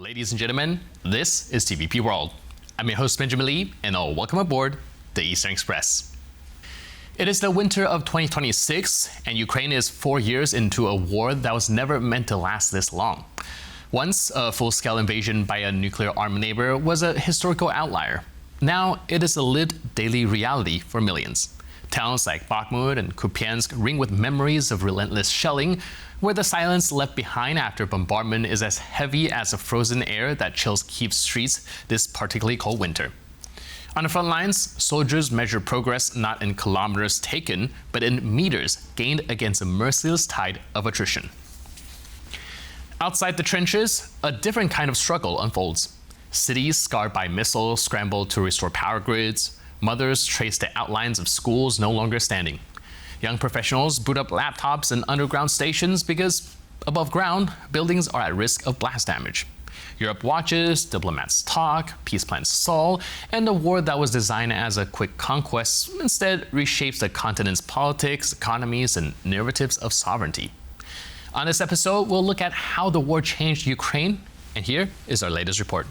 Ladies and gentlemen, this is TVP World. I'm your host Benjamin Lee, and welcome aboard the Eastern Express. It is the winter of 2026, and Ukraine is 4 years into a war that was never meant to last this long. Once, a full-scale invasion by a nuclear-armed neighbor was a historical outlier. Now, it is a lived daily reality for millions. Towns like Bakhmut and Kupiansk ring with memories of relentless shelling, where the silence left behind after bombardment is as heavy as the frozen air that chills Kyiv's streets this particularly cold winter. On the front lines, soldiers measure progress not in kilometers taken, but in meters gained against a merciless tide of attrition. Outside the trenches, a different kind of struggle unfolds. Cities scarred by missiles scramble to restore power grids. Mothers trace the outlines of schools no longer standing. Young professionals boot up laptops in underground stations because, above ground, buildings are at risk of blast damage. Europe watches, diplomats talk, peace plans stall, and the war that was designed as a quick conquest instead reshapes the continent's politics, economies, and narratives of sovereignty. On this episode, we'll look at how the war changed Ukraine, and here is our latest report.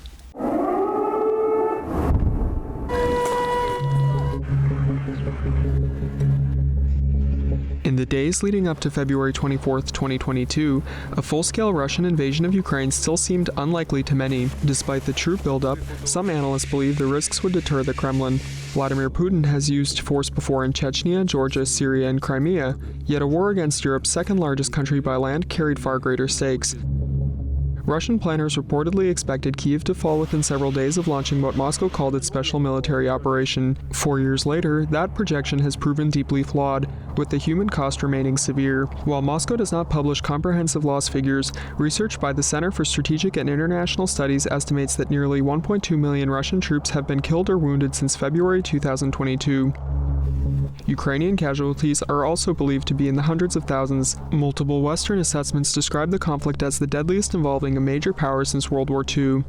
In the days leading up to February 24, 2022, a full-scale Russian invasion of Ukraine still seemed unlikely to many. Despite the troop buildup, some analysts believe the risks would deter the Kremlin. Vladimir Putin has used force before in Chechnya, Georgia, Syria, and Crimea, yet a war against Europe's second-largest country by land carried far greater stakes. Russian planners reportedly expected Kyiv to fall within several days of launching what Moscow called its special military operation. 4 years later, that projection has proven deeply flawed, with the human cost remaining severe. While Moscow does not publish comprehensive loss figures, research by the Center for Strategic and International Studies estimates that nearly 1.2 million Russian troops have been killed or wounded since February 2022. Ukrainian casualties are also believed to be in the hundreds of thousands. Multiple Western assessments describe the conflict as the deadliest involving a major power since World War II.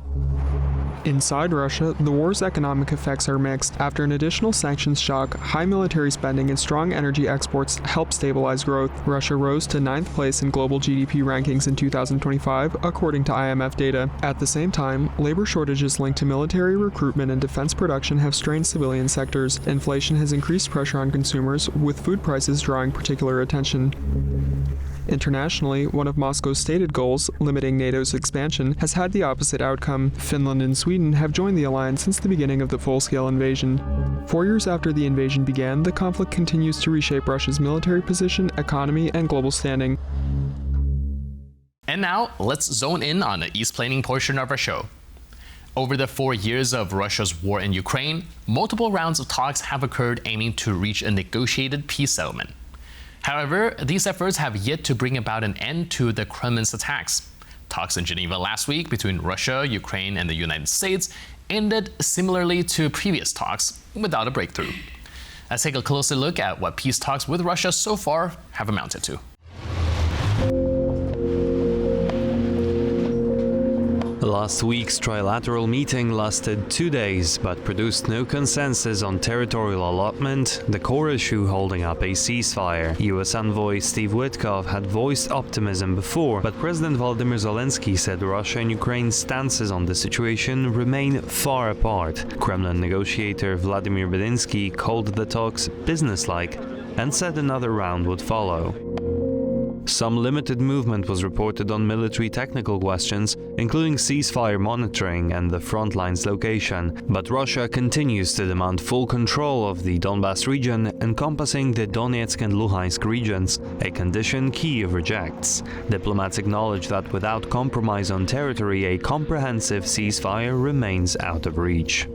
Inside Russia, the war's economic effects are mixed. After an additional sanctions shock, high military spending and strong energy exports helped stabilize growth. Russia rose to 9th place in global GDP rankings in 2025, according to IMF data. At the same time, labor shortages linked to military recruitment and defense production have strained civilian sectors. Inflation has increased pressure on consumers, with food prices drawing particular attention. Internationally, one of Moscow's stated goals, limiting NATO's expansion, has had the opposite outcome. Finland and Sweden have joined the alliance since the beginning of the full-scale invasion. 4 years after the invasion began, the conflict continues to reshape Russia's military position, economy, and global standing. And now, let's zone in on the east-planning portion of our show. Over the 4 years of Russia's war in Ukraine, multiple rounds of talks have occurred aiming to reach a negotiated peace settlement. However, these efforts have yet to bring about an end to the Kremlin's attacks. Talks in Geneva last week between Russia, Ukraine, and the United States ended similarly to previous talks, without a breakthrough. Let's take a closer look at what peace talks with Russia so far have amounted to. Last week's trilateral meeting lasted 2 days, but produced no consensus on territorial allotment, the core issue holding up a ceasefire. US envoy Steve Witkoff had voiced optimism before, but President Volodymyr Zelensky said Russia and Ukraine's stances on the situation remain far apart. Kremlin negotiator Vladimir Medinsky called the talks businesslike and said another round would follow. Some limited movement was reported on military technical questions, including ceasefire monitoring and the front line's location, but Russia continues to demand full control of the Donbas region, encompassing the Donetsk and Luhansk regions, a condition Kyiv rejects. Diplomats acknowledge that without compromise on territory, a comprehensive ceasefire remains out of reach.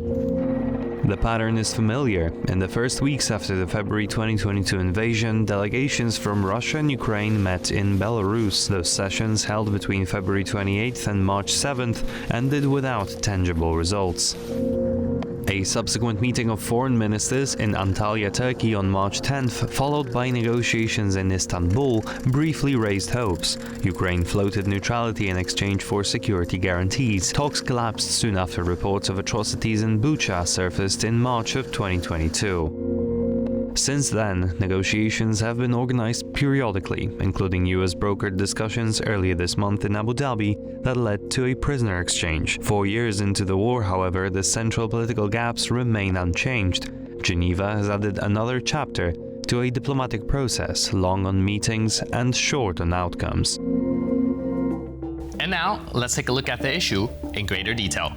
The pattern is familiar. In the first weeks after the February 2022 invasion, delegations from Russia and Ukraine met in Belarus. Those sessions, held between February 28th and March 7th, ended without tangible results. A subsequent meeting of foreign ministers in Antalya, Turkey on March 10th, followed by negotiations in Istanbul, briefly raised hopes. Ukraine floated neutrality in exchange for security guarantees. Talks collapsed soon after reports of atrocities in Bucha surfaced in March of 2022. Since then, negotiations have been organized periodically, including US-brokered discussions earlier this month in Abu Dhabi that led to a prisoner exchange. 4 years into the war, however, the central political gaps remain unchanged. Geneva has added another chapter to a diplomatic process, long on meetings and short on outcomes. And now, let's take a look at the issue in greater detail.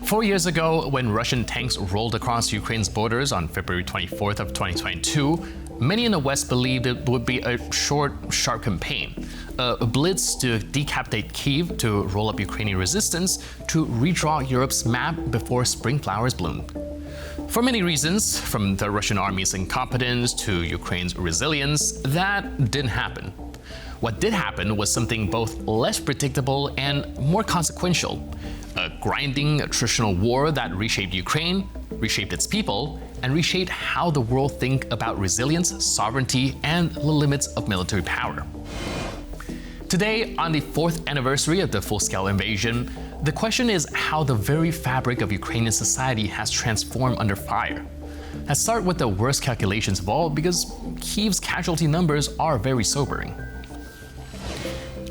4 years ago, when Russian tanks rolled across Ukraine's borders on February 24th of 2022, many in the West believed it would be a short, sharp campaign, a blitz to decapitate Kyiv, to roll up Ukrainian resistance, to redraw Europe's map before spring flowers bloomed. For many reasons, from the Russian army's incompetence to Ukraine's resilience, that didn't happen. What did happen was something both less predictable and more consequential. A grinding, attritional war that reshaped Ukraine, reshaped its people, and reshaped how the world think about resilience, sovereignty, and the limits of military power. Today, on the 4th anniversary of the full-scale invasion, the question is how the very fabric of Ukrainian society has transformed under fire. Let's start with the worst calculations of all, because Kyiv's casualty numbers are very sobering.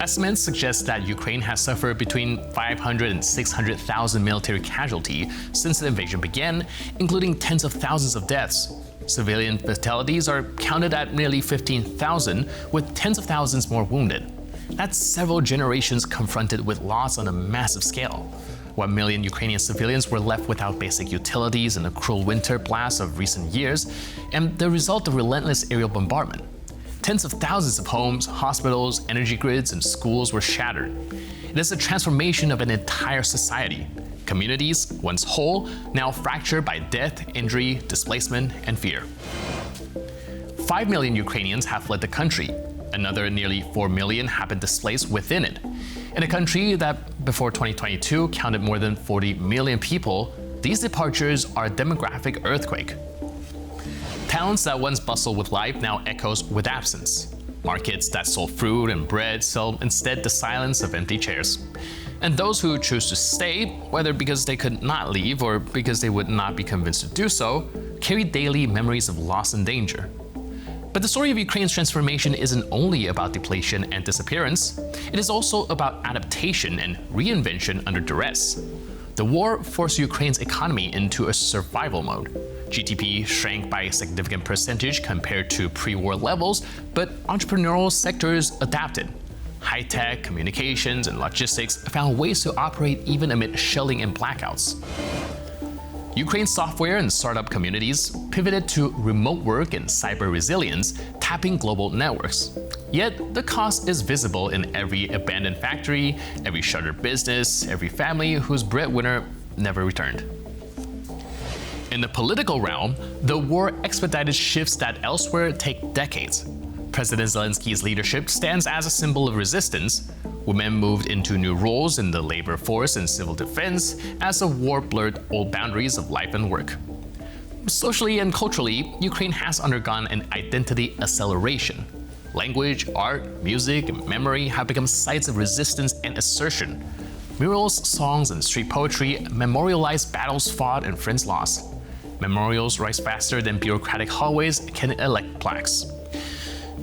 Estimates suggest that Ukraine has suffered between 500 and 600,000 military casualties since the invasion began, including tens of thousands of deaths. Civilian fatalities are counted at nearly 15,000, with tens of thousands more wounded. That's several generations confronted with loss on a massive scale. 1 million Ukrainian civilians were left without basic utilities in the cruel winter blasts of recent years, and the result of relentless aerial bombardment. Tens of thousands of homes, hospitals, energy grids, and schools were shattered. It is a transformation of an entire society. Communities, once whole, now fractured by death, injury, displacement, and fear. 5 million Ukrainians have fled the country. Another nearly 4 million have been displaced within it. In a country that, before 2022, counted more than 40 million people, these departures are a demographic earthquake. Towns that once bustled with life now echoes with absence. Markets that sold fruit and bread sell instead the silence of empty chairs. And those who choose to stay, whether because they could not leave or because they would not be convinced to do so, carry daily memories of loss and danger. But the story of Ukraine's transformation isn't only about depletion and disappearance, it is also about adaptation and reinvention under duress. The war forced Ukraine's economy into a survival mode. GDP shrank by a significant percentage compared to pre-war levels, but entrepreneurial sectors adapted. High-tech, communications, and logistics found ways to operate even amid shelling and blackouts. Ukraine's software and startup communities pivoted to remote work and cyber resilience, tapping global networks. Yet, the cost is visible in every abandoned factory, every shuttered business, every family whose breadwinner never returned. In the political realm, the war expedited shifts that elsewhere take decades. President Zelensky's leadership stands as a symbol of resistance. Women moved into new roles in the labor force and civil defense as the war blurred old boundaries of life and work. Socially and culturally, Ukraine has undergone an identity acceleration. Language, art, music, and memory have become sites of resistance and assertion. Murals, songs, and street poetry memorialize battles fought and friends lost. Memorials rise faster than bureaucratic hallways can elect plaques.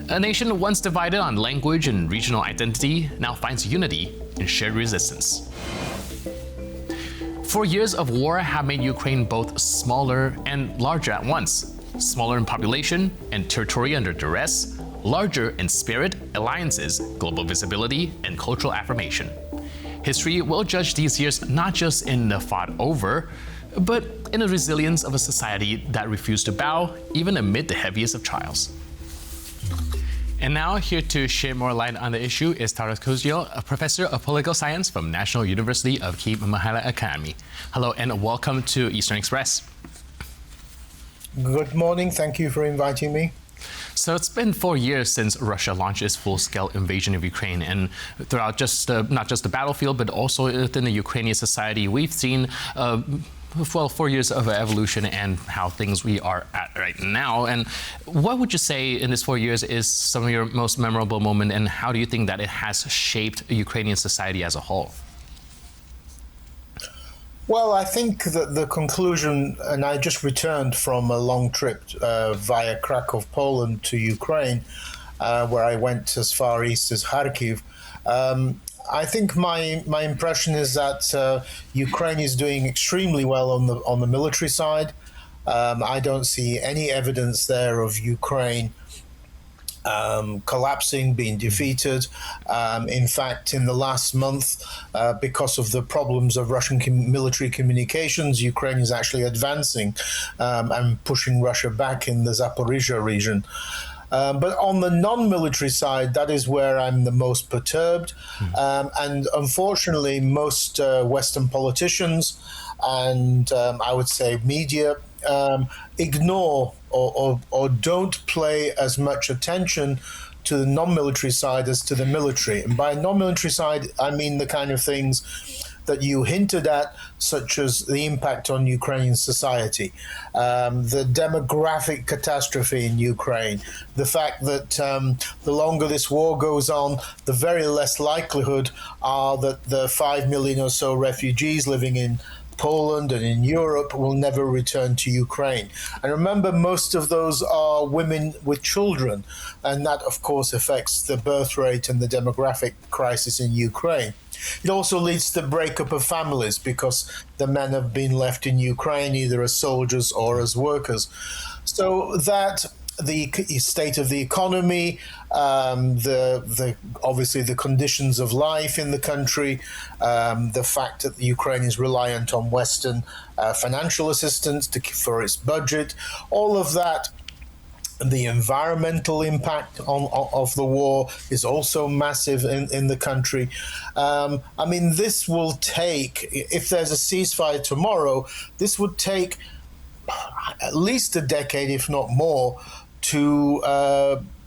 A nation once divided on language and regional identity now finds unity in shared resistance. 4 years of war have made Ukraine both smaller and larger at once. Smaller in population and territory under duress, larger in spirit, alliances, global visibility, and cultural affirmation. History will judge these years not just in the fought over, but in the resilience of a society that refused to bow even amid the heaviest of trials. And now, here to shed more light on the issue is Taras Kozyil, a professor of political science from National University of Kyiv Mahara Academy. Hello and welcome to Eastern Express. Good morning, thank you for inviting me. So it's been 4 years since Russia launched its full-scale invasion of Ukraine, and throughout not just the battlefield, but also within the Ukrainian society, we've seen 4 years of evolution and how things we are at right now. And what would you say in this 4 years is some of your most memorable moment, and how do you think that it has shaped Ukrainian society as a whole? Well, I think that the conclusion, and I just returned from a long trip via Krakow, Poland to Ukraine, where I went as far east as Kharkiv. I think my impression is that Ukraine is doing extremely well on the military side. I don't see any evidence there of Ukraine collapsing, being defeated. In fact, in the last month, because of the problems of Russian military communications, Ukraine is actually advancing and pushing Russia back in the Zaporizhia region. But on the non-military side, that is where I'm the most perturbed. And unfortunately, most Western politicians and I would say media ignore or don't pay as much attention to the non-military side as to the military. And by non-military side, I mean the kind of things that you hinted at, such as the impact on Ukrainian society, the demographic catastrophe in Ukraine, the fact that the longer this war goes on, the very less likelihood are that the 5 million or so refugees living in Poland and in Europe will never return to Ukraine. And remember, most of those are women with children, and that, of course, affects the birth rate and the demographic crisis in Ukraine. It also leads to the breakup of families because the men have been left in Ukraine either as soldiers or as workers. So that the state of the economy, the obviously the conditions of life in the country, the fact that the Ukraine is reliant on Western financial assistance for its budget, all of that. The environmental impact of the war is also massive in the country. I mean, this will take, if there's a ceasefire tomorrow, this would take at least a decade, if not more, to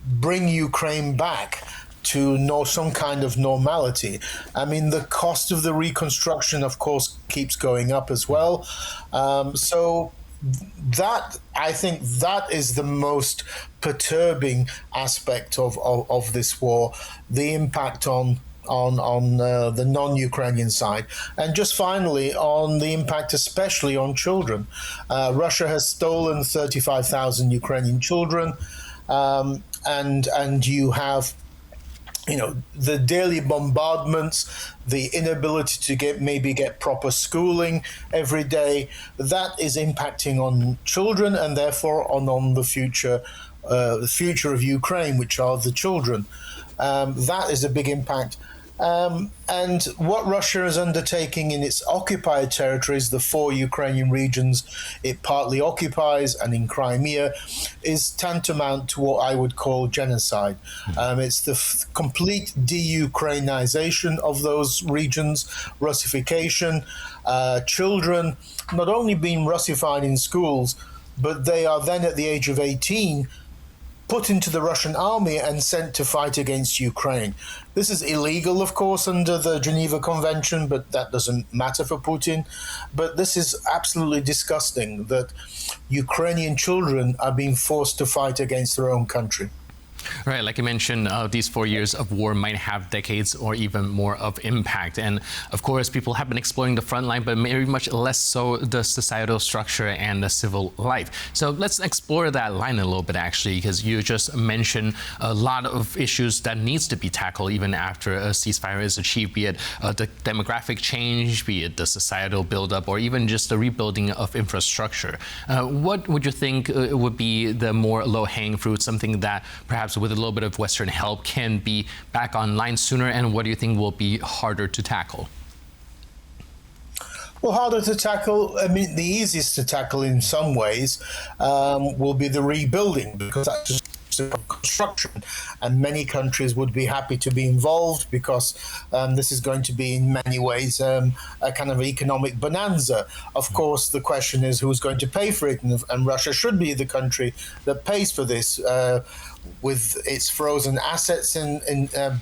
bring Ukraine back to some kind of normality. I mean, the cost of the reconstruction, of course, keeps going up as well. So that, I think, that is the most perturbing aspect of this war, the impact on the non-Ukrainian side. And just finally, on the impact especially on children. Russia has stolen 35,000 Ukrainian children, and you have the daily bombardments, the inability to get proper schooling every day, that is impacting on children and therefore on the future of Ukraine, which are the children. That is a big impact. And what Russia is undertaking in its occupied territories, the 4 Ukrainian regions it partly occupies and in Crimea, is tantamount to what I would call genocide. It's the complete de-Ukrainization of those regions, Russification, children not only being Russified in schools, but they are then at the age of 18 put into the Russian army and sent to fight against Ukraine. This is illegal, of course, under the Geneva Convention, but that doesn't matter for Putin. But this is absolutely disgusting that Ukrainian children are being forced to fight against their own country. Right, like you mentioned, these 4 years of war might have decades or even more of impact. And of course, people have been exploring the front line, but very much less so the societal structure and the civil life. So let's explore that line a little bit, actually, because you just mentioned a lot of issues that needs to be tackled even after a ceasefire is achieved, be it the demographic change, be it the societal buildup, or even just the rebuilding of infrastructure. What would you think would be the more low-hanging fruit, something that perhaps with a little bit of Western help can be back online sooner, and what do you think will be harder to tackle? Well, harder to tackle, I mean, the easiest to tackle in some ways will be the rebuilding, because that's just construction, and many countries would be happy to be involved because this is going to be in many ways a kind of economic bonanza. Of course, the question is who's going to pay for it, and Russia should be the country that pays for this with its frozen assets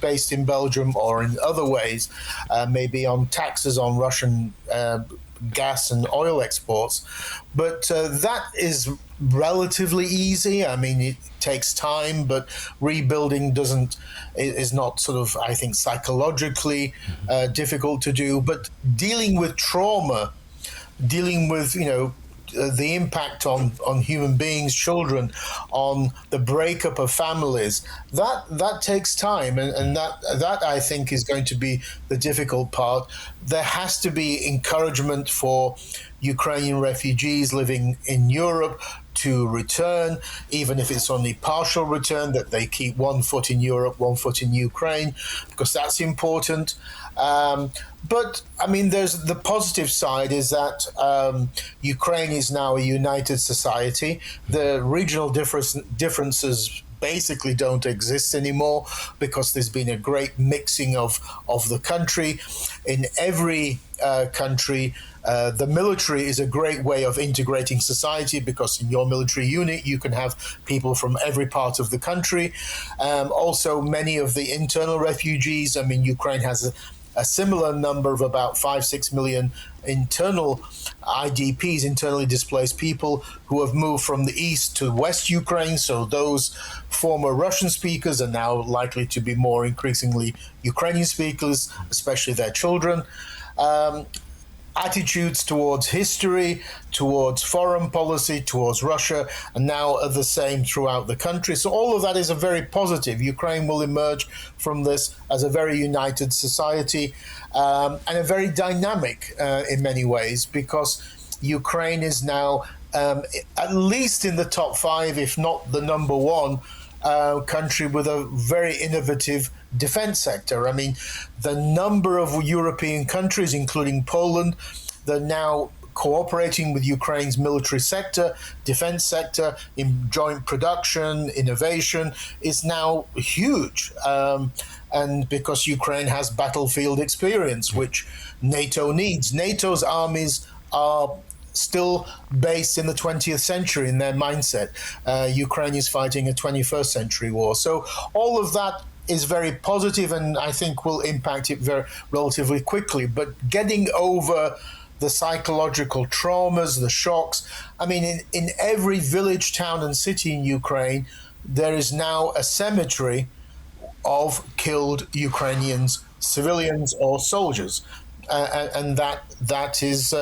based in Belgium or in other ways, maybe on taxes on Russian gas and oil exports. But that is relatively easy. I mean, it takes time, but rebuilding is not sort of, I think, psychologically difficult to do. But dealing with trauma dealing with, the impact on human beings, children, on the breakup of families, that takes time, and that I think is going to be the difficult part. There has to be encouragement for Ukrainian refugees living in Europe to return, even if it's only partial return, that they keep one foot in Europe, one foot in Ukraine, because that's important. But I mean, there's the positive side is that Ukraine is now a united society. The regional differences basically don't exist anymore because there's been a great mixing of the country. In every country, the military is a great way of integrating society because in your military unit you can have people from every part of the country. Also, many of the internal refugees, I mean, Ukraine has a similar number of about 5-6 million internal IDPs, internally displaced people, who have moved from the east to west Ukraine. So those former Russian speakers are now likely to be more increasingly Ukrainian speakers, especially their children. Attitudes towards history, towards foreign policy, towards Russia, and now are the same throughout the country. So all of that is a very positive. Ukraine will emerge from this as a very united society and a very dynamic in many ways, because Ukraine is now at least in the top 5, if not the number 1 country with a very innovative defense sector. I mean, the number of European countries, including Poland, they're now cooperating with Ukraine's military sector, defense sector, in joint production, innovation, is now huge. And because Ukraine has battlefield experience, which NATO needs. NATO's armies are still based in the 20th century in their mindset. Ukraine is fighting a 21st century war. So all of that is very positive, and I think will impact it very relatively quickly. But getting over the psychological traumas, the shocks, I mean, in every village, town, and city in Ukraine, there is now a cemetery of killed Ukrainians, civilians or soldiers. And that is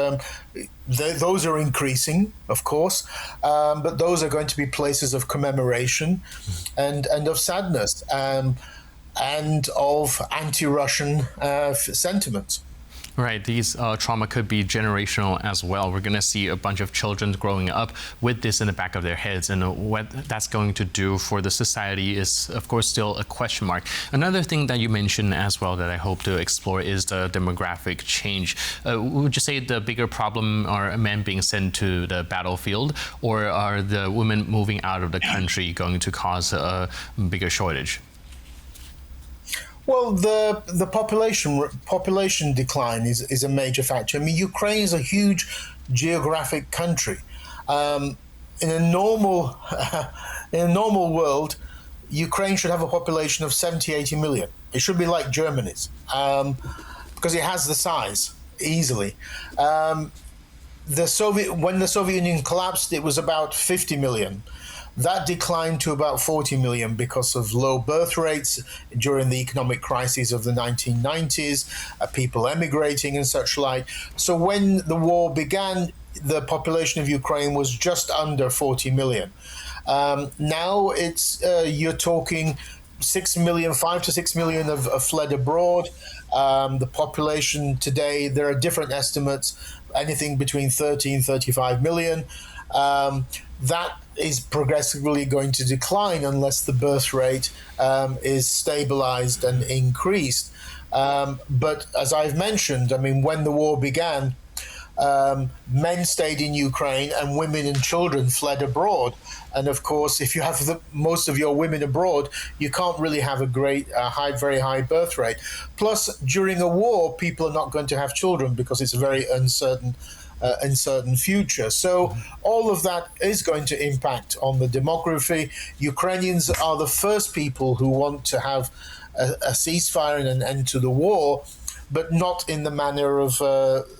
those are increasing, of course, but those are going to be places of commemoration and of sadness and of anti-Russian sentiments. Right, these trauma could be generational as well. We're going to see a bunch of children growing up with this in the back of their heads, and what that's going to do for the society is, of course, still a question mark. Another thing that you mentioned as well that I hope to explore is the demographic change. Would you say the bigger problem are men being sent to the battlefield, or are the women moving out of the country going to cause a bigger shortage? Well, the population decline is a major factor. I mean, Ukraine is a huge geographic country. In a normal world, Ukraine should have a population of 70-80 million. It should be like Germany's because it has the size easily. When the Soviet Union collapsed, it was about 50 million. That declined to about 40 million because of low birth rates during the economic crises of the 1990s, people emigrating and such like. So when the war began, the population of Ukraine was just under 40 million. Now it's you're talking 6 million, 5 to 6 million have fled abroad. The population today, there are different estimates, anything between 30 and 35 million. That is progressively going to decline unless the birth rate is stabilized and increased. But as I've mentioned, I mean, when the war began, men stayed in Ukraine and women and children fled abroad. And of course, if you have most of your women abroad, you can't really have a very high birth rate. Plus, during a war, people are not going to have children because it's a very uncertain future. So all of that is going to impact on the demography. Ukrainians are the first people who want to have a ceasefire and an end to the war, but not in the manner of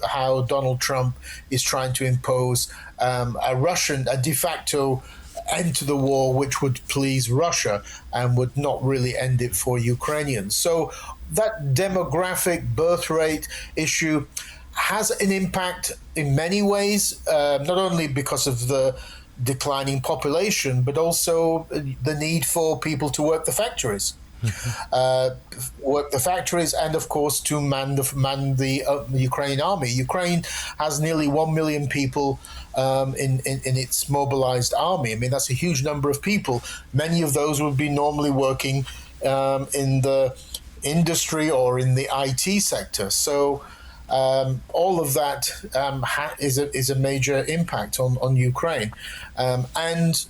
how Donald Trump is trying to impose a de facto end to the war, which would please Russia and would not really end it for Ukrainians. So that demographic birth rate issue, has an impact in many ways, not only because of the declining population, but also the need for people to work the factories. Work the factories, and of course to man the Ukrainian army. Ukraine has nearly 1 million people in its mobilized army. I mean, that's a huge number of people. Many of those would be normally working in the industry or in the IT sector. So all of that is a major impact on Ukraine, and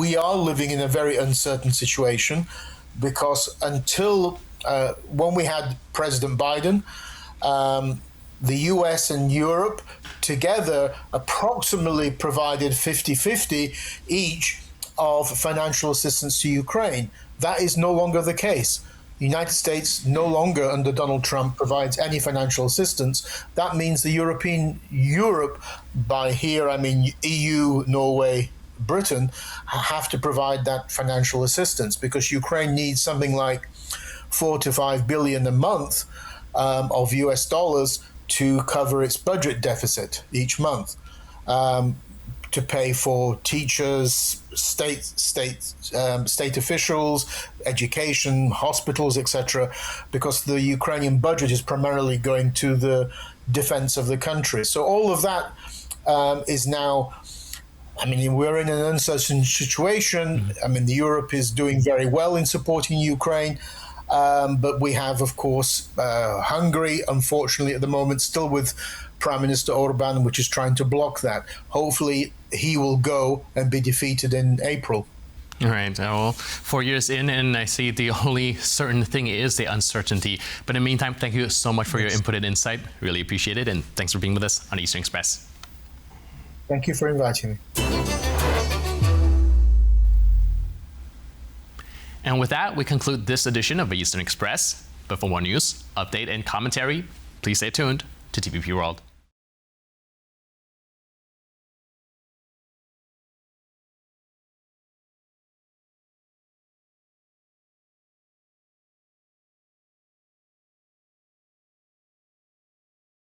we are living in a very uncertain situation, because until when we had President Biden, the US and Europe together approximately provided 50-50 each of financial assistance to Ukraine. That is no longer the case. The United States no longer, under Donald Trump, provides any financial assistance. That means the Europe, by here I mean EU, Norway, Britain, have to provide that financial assistance, because Ukraine needs something like 4 to 5 billion a month of US dollars to cover its budget deficit each month, to pay for teachers, state officials, education, hospitals, etc., because the Ukrainian budget is primarily going to the defense of the country. So all of that is now, I mean, we're in an uncertain situation. I mean, Europe is doing very well in supporting Ukraine, but we have, of course, Hungary, unfortunately, at the moment, still with Prime Minister Orban, which is trying to block that. Hopefully, he will go and be defeated in April. All right. Well, 4 years in, and I see the only certain thing is the uncertainty. But in the meantime, thank you so much for your input and insight. Really appreciate it, and thanks for being with us on Eastern Express. Thank you for inviting me. And with that, we conclude this edition of Eastern Express. But for more news, update, and commentary, please stay tuned to TVP World.